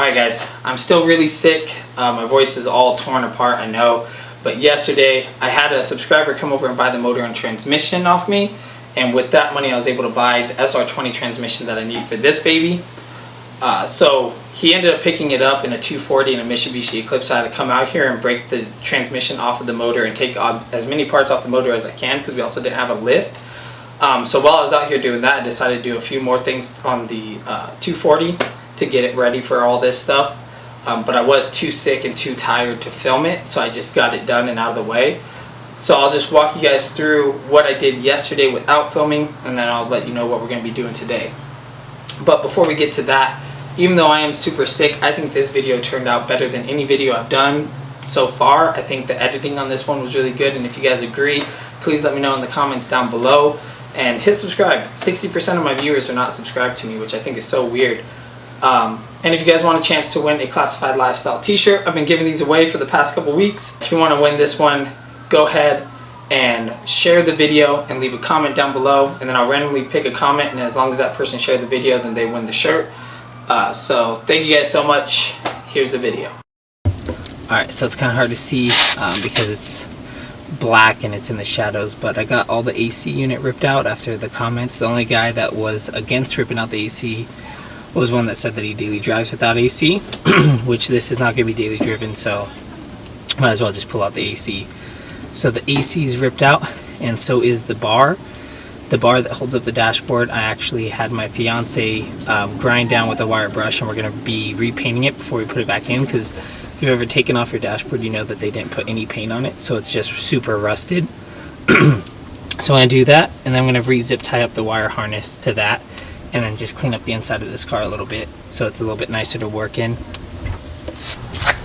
Alright guys, I'm still really sick. My voice is all torn apart, I know. But yesterday, I had a subscriber come over and buy the motor and transmission off me. And with that money, I was able to buy the SR20 transmission that I need for this baby. So he ended up picking it up in a 240 and a Mitsubishi Eclipse. I had to come out here and break the transmission off of the motor and take as many parts off the motor as I can, because we also didn't have a lift. So while I was out here doing that, I decided to do a few more things on the 240 to get it ready for all this stuff. But I was too sick and too tired to film it, so I just got it done and out of the way. So I'll just walk you guys through what I did yesterday without filming, and then I'll let you know what we're going to be doing today. But before we get to that, even though I am super sick, I think this video turned out better than any video I've done so far. I think the editing on this one was really good, and if you guys agree, please let me know in the comments down below. And hit subscribe. 60% of my viewers are not subscribed to me, which I think is so weird. And if you guys want a chance to win a Classified Lifestyle t-shirt, I've been giving these away for the past couple weeks. If you want to win this one, go ahead and share the video and leave a comment down below, and then I'll randomly pick a comment, and as long as that person shared the video, then they win the shirt. So thank you guys so much. Here's the video. Alright, so it's kind of hard to see because it's black and it's in the shadows, but I got all the AC unit ripped out after the comments. The only guy that was against ripping out the AC was one that said that he daily drives without AC, which this is not going to be daily driven, so might as well just pull out the AC. So the AC is ripped out, and so is the bar. The bar that holds up the dashboard, I actually had my fiance grind down with a wire brush, and we're going to be repainting it before we put it back in, because if you've ever taken off your dashboard, you know that they didn't put any paint on it, so it's just super rusted. So I'm going to do that, and then I'm going to re-zip tie up the wire harness to that, and then just clean up the inside of this car a little bit so it's a little bit nicer to work in.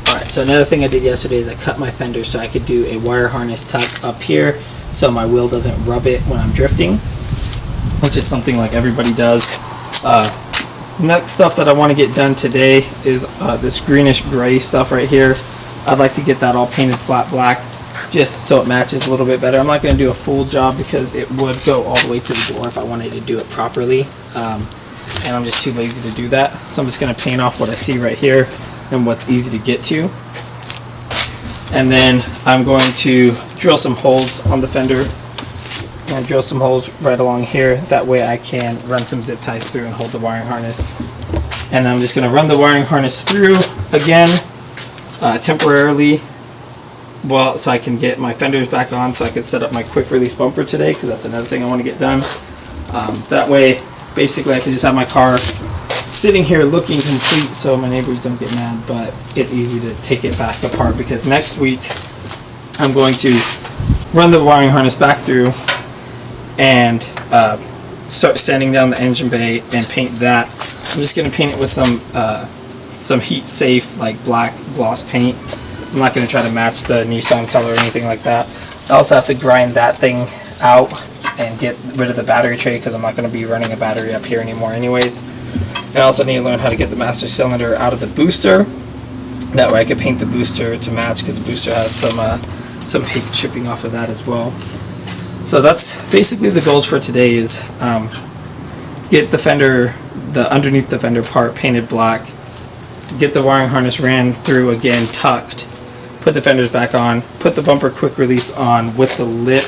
Alright, so another thing I did yesterday is I cut my fender so I could do a wire harness tuck up here so my wheel doesn't rub it when I'm drifting, which is something like everybody does. Next stuff that I want to get done today is this greenish gray stuff right here. I'd like to get that all painted flat black just so it matches a little bit better. I'm not going to do a full job because it would go all the way to the door if I wanted to do it properly, and I'm just too lazy to do that. So I'm just going to paint off what I see right here and what's easy to get to, and then I'm going to drill some holes on the fender and drill some holes right along here. That way I can run some zip ties through and hold the wiring harness. And then I'm just going to run the wiring harness through again temporarily, well, so I can get my fenders back on, so I can set up my quick release bumper today, because that's another thing I want to get done. That way, basically, I can just have my car sitting here looking complete so my neighbors don't get mad, but it's easy to take it back apart, because next week I'm going to run the wiring harness back through and start sanding down the engine bay and paint that. I'm just going to paint it with some heat safe like black gloss paint. I'm not going to try to match the Nissan color or anything like that. I also have to grind that thing out and get rid of the battery tray, because I'm not going to be running a battery up here anymore anyways. And I also need to learn how to get the master cylinder out of the booster. That way I can paint the booster to match, because the booster has some paint chipping off of that as well. So that's basically the goals for today, is get the fender, the underneath the fender part painted black, get the wiring harness ran through again, tucked, put the fenders back on, put the bumper quick release on with the lip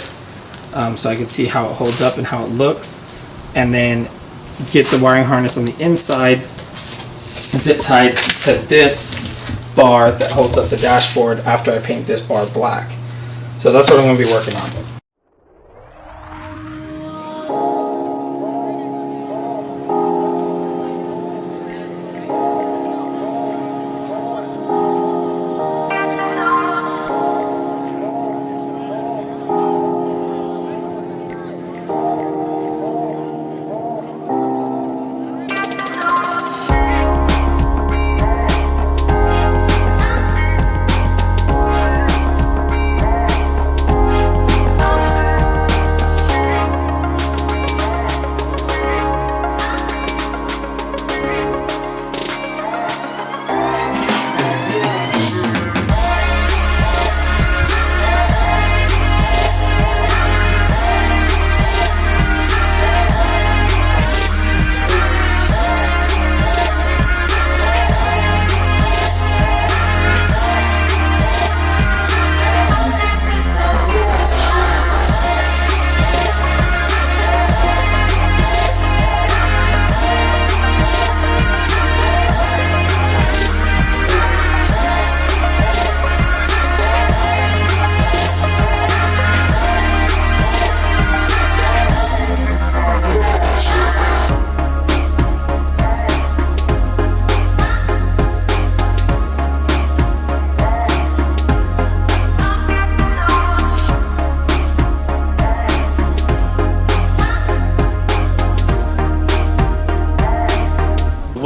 so I can see how it holds up and how it looks, and then get the wiring harness on the inside zip tied to this bar that holds up the dashboard after I paint this bar black. So that's what I'm going to be working on.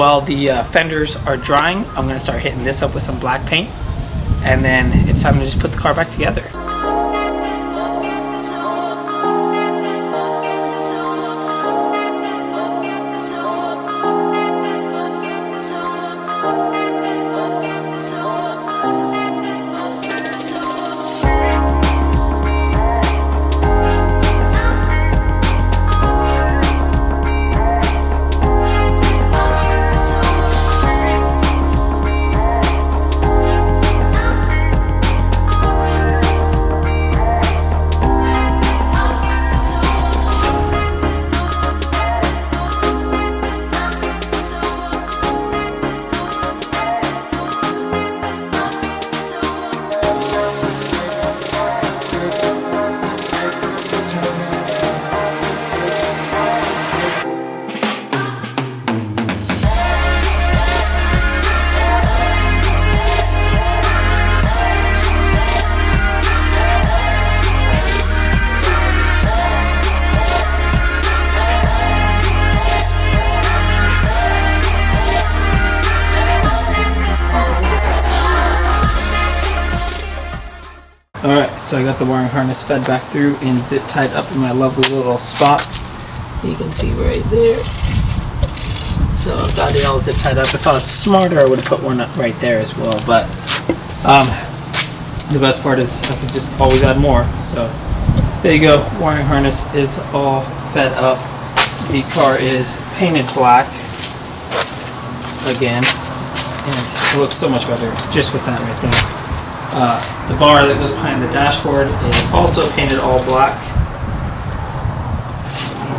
while the fenders are drying, I'm going to start hitting this up with some black paint, and then it's time to just put the car back together. Alright, so I got the wiring harness fed back through and zip tied up in my lovely little spots. You can see right there. So I've got it all zip tied up. If I was smarter, I would have put one up right there as well. But the best part is I could just always add more. So there you go. Wiring harness is all fed up. The car is painted black again, and it looks so much better just with that right there. The bar that goes behind the dashboard is also painted all black.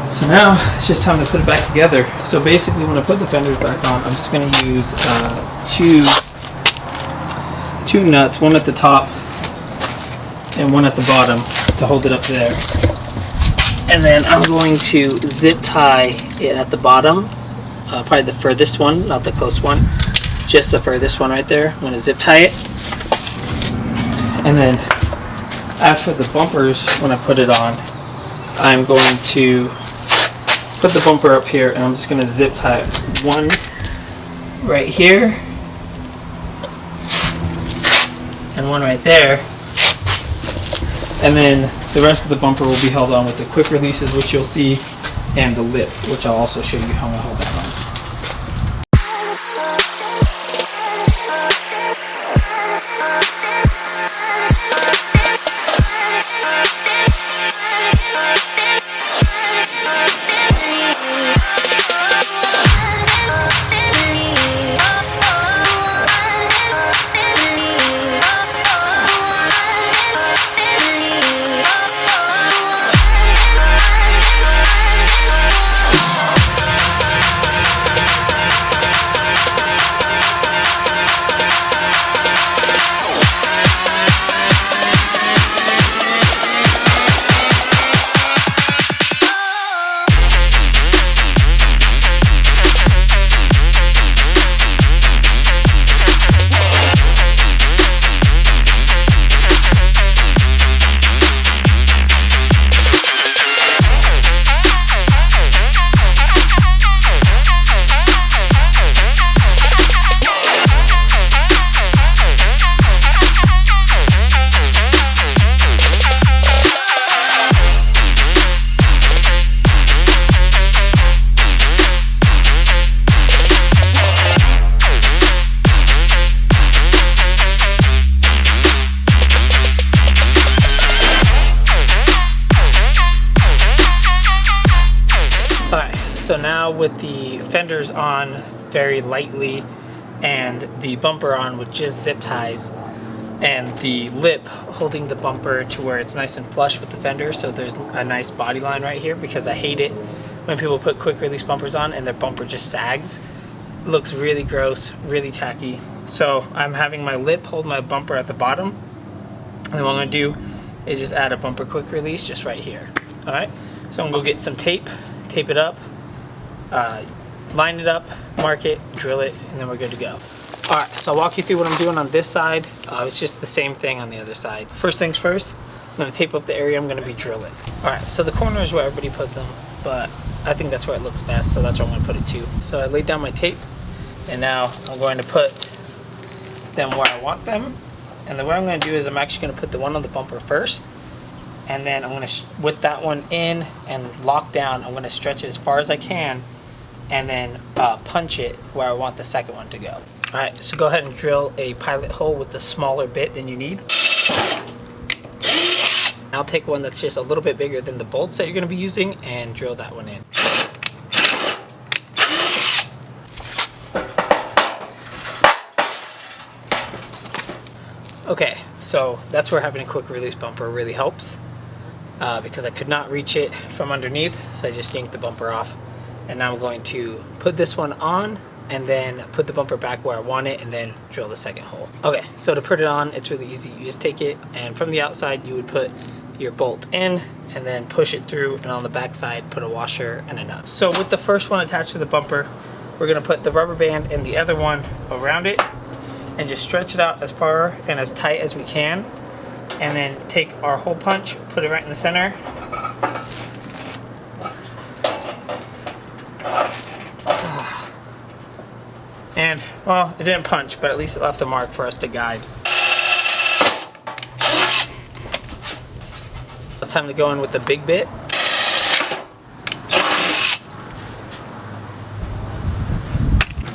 So now it's just time to put it back together. So basically when I put the fenders back on, I'm just going to use two nuts, one at the top and one at the bottom to hold it up there. And then I'm going to zip tie it at the bottom, probably the furthest one, not the close one, just the furthest one right there. I'm going to zip tie it. And then as for the bumpers, when I put it on, I'm going to put the bumper up here and I'm just going to zip tie one right here and one right there. And then the rest of the bumper will be held on with the quick releases, which you'll see, and the lip, which I'll also show you how I hold that on. So now with the fenders on very lightly and the bumper on with just zip ties and the lip holding the bumper to where it's nice and flush with the fender, so there's a nice body line right here, because I hate it when people put quick release bumpers on and their bumper just sags. It looks really gross, really tacky. So I'm having my lip hold my bumper at the bottom, and then what I'm going to do is just add a bumper quick release just right here. Alright, so I'm going to go get some tape it up, line it up, mark it, drill it, and then we're good to go. Alright, so I'll walk you through what I'm doing on this side. It's just the same thing on the other side. First things first, I'm going to tape up the area I'm going to be drilling. Alright, so the corner is where everybody puts them, but I think that's where it looks best, so that's where I'm going to put it too. So I laid down my tape, And now I'm going to put them where I want them. And the way I'm going to do is I'm actually going to put the one on the bumper first. And then I'm going to, with that one in and lock down, I'm going to stretch it as far as I can and then punch it where I want the second one to go. Alright, so go ahead and drill a pilot hole with a smaller bit than you need. I'll take one that's just a little bit bigger than the bolts that you're going to be using and drill that one in. Okay, so that's where having a quick release bumper really helps because I could not reach it from underneath, so I just yanked the bumper off. And now I'm going to put this one on and then put the bumper back where I want it and then drill the second hole. Okay, so to put it on, it's really easy. You just take it and from the outside you would put your bolt in and then push it through, and on the back side put a washer and a nut. So with the first one attached to the bumper, we're going to put the rubber band and the other one around it and just stretch it out as far and as tight as we can, and then take our hole punch, put it right in the center. And, well, it didn't punch, but at least it left a mark for us to guide. It's time to go in with the big bit.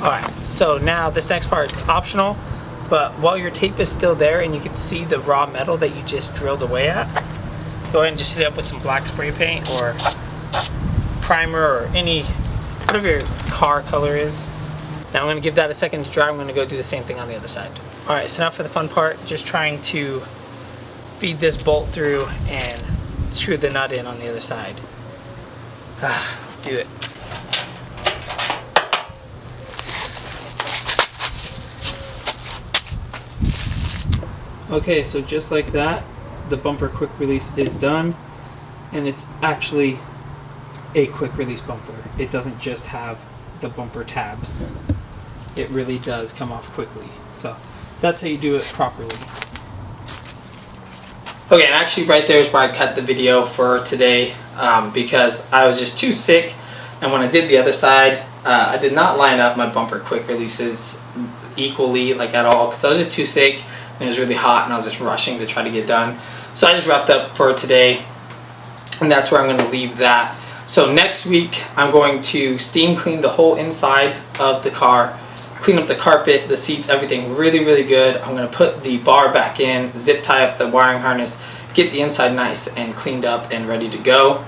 Alright, so now this next part is optional, but while your tape is still there and you can see the raw metal that you just drilled away at, go ahead and just hit it up with some black spray paint or primer or any, whatever your car color is. Now I'm going to give that a second to dry. I'm going to go do the same thing on the other side. Alright, so now for the fun part, just trying to feed this bolt through and screw the nut in on the other side. Let's do it. Okay, so just like that, the bumper quick release is done, and it's actually a quick release bumper. It doesn't just have the bumper tabs. It really does come off quickly. So that's how you do it properly. Okay, and actually right there is where I cut the video for today because I was just too sick, and when I did the other side, I did not line up my bumper quick releases equally, like at all, because I was just too sick and it was really hot and I was just rushing to try to get done. So I just wrapped up for today, and that's where I'm going to leave that. So next week I'm going to steam clean the whole inside of the car, clean up the carpet, the seats, everything really, really good. I'm going to put the bar back in, zip tie up the wiring harness, get the inside nice and cleaned up and ready to go.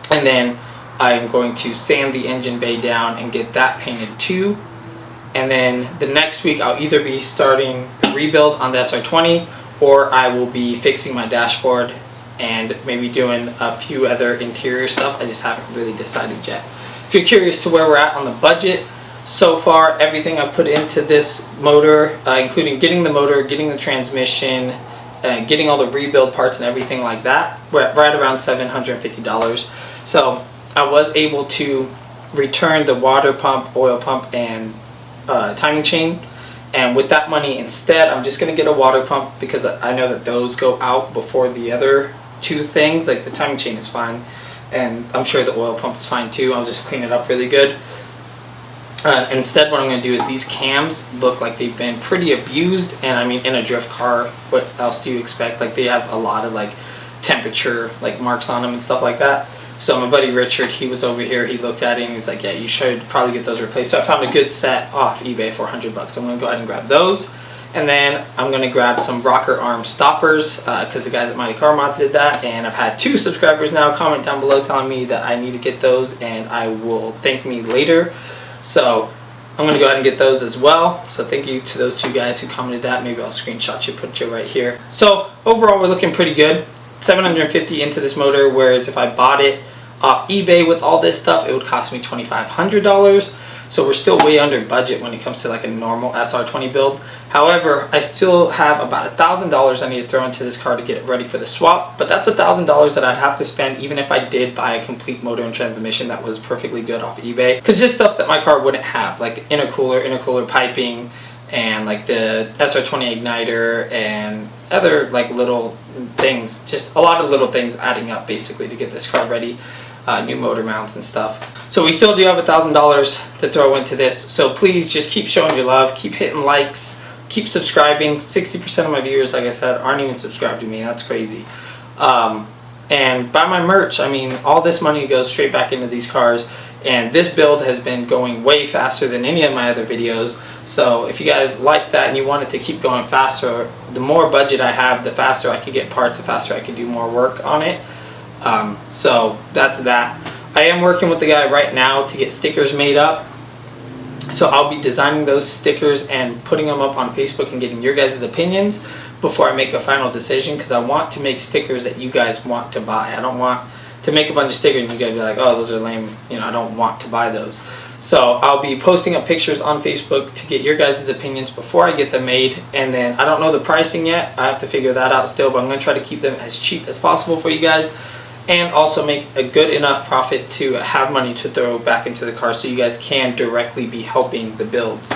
And then I'm going to sand the engine bay down and get that painted too. And then the next week I'll either be starting a rebuild on the SR20, or I will be fixing my dashboard and maybe doing a few other interior stuff. I just haven't really decided yet. If you're curious to where we're at on the budget, so far everything I put into this motor, including getting the motor, getting the transmission, getting all the rebuild parts and everything like that, we're at right around $750. So I was able to return the water pump, oil pump, and timing chain. And with that money instead, I'm just going to get a water pump because I know that those go out before the other two things. Like the timing chain is fine, and I'm sure the oil pump is fine too. I'll just clean it up really good. Instead, what I'm going to do is these cams look like they've been pretty abused, and I mean in a drift car, what else do you expect? Like they have a lot of like temperature like marks on them and stuff like that. So my buddy Richard, he was over here, he looked at it and he's like, yeah, you should probably get those replaced. So I found a good set off eBay for $100. So I'm going to go ahead and grab those. And then I'm going to grab some rocker arm stoppers because the guys at Mighty Car Mods did that. And I've had 2 subscribers now comment down below telling me that I need to get those, and I will thank me later. So I'm going to go ahead and get those as well. So thank you to those 2 guys who commented that. Maybe I'll screenshot you, put you right here. So overall, we're looking pretty good. $750 into this motor, whereas if I bought it off eBay with all this stuff, it would cost me $2,500. So we're still way under budget when it comes to like a normal SR20 build. However, I still have about $1,000 I need to throw into this car to get it ready for the swap, but that's $1,000 that I'd have to spend even if I did buy a complete motor and transmission that was perfectly good off eBay. Because just stuff that my car wouldn't have, like intercooler piping, and like the SR20 igniter and other like little things, just a lot of little things adding up basically to get this car ready, new motor mounts and stuff. So we still do have $1,000 to throw into this. So please just keep showing your love, keep hitting likes, keep subscribing. 60% of my viewers, like I said, aren't even subscribed to me. That's crazy. And buy my merch. I mean, all this money goes straight back into these cars. And this build has been going way faster than any of my other videos. So if you guys like that and you want it to keep going faster, the more budget I have, the faster I could get parts, the faster I could do more work on it. So that's that. I am working with the guy right now to get stickers made up. So I'll be designing those stickers and putting them up on Facebook and getting your guys' opinions before I make a final decision, because I want to make stickers that you guys want to buy. I don't want to make a bunch of stickers and you guys be like, oh, those are lame, you know, I don't want to buy those. So I'll be posting up pictures on Facebook to get your guys' opinions before I get them made. And then I don't know the pricing yet. I have to figure that out still, but I'm going to try to keep them as cheap as possible for you guys, and also make a good enough profit to have money to throw back into the car so you guys can directly be helping the builds.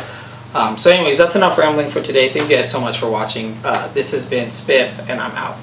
So anyways, that's enough rambling for today. Thank you guys so much for watching. This has been Spiff, and I'm out.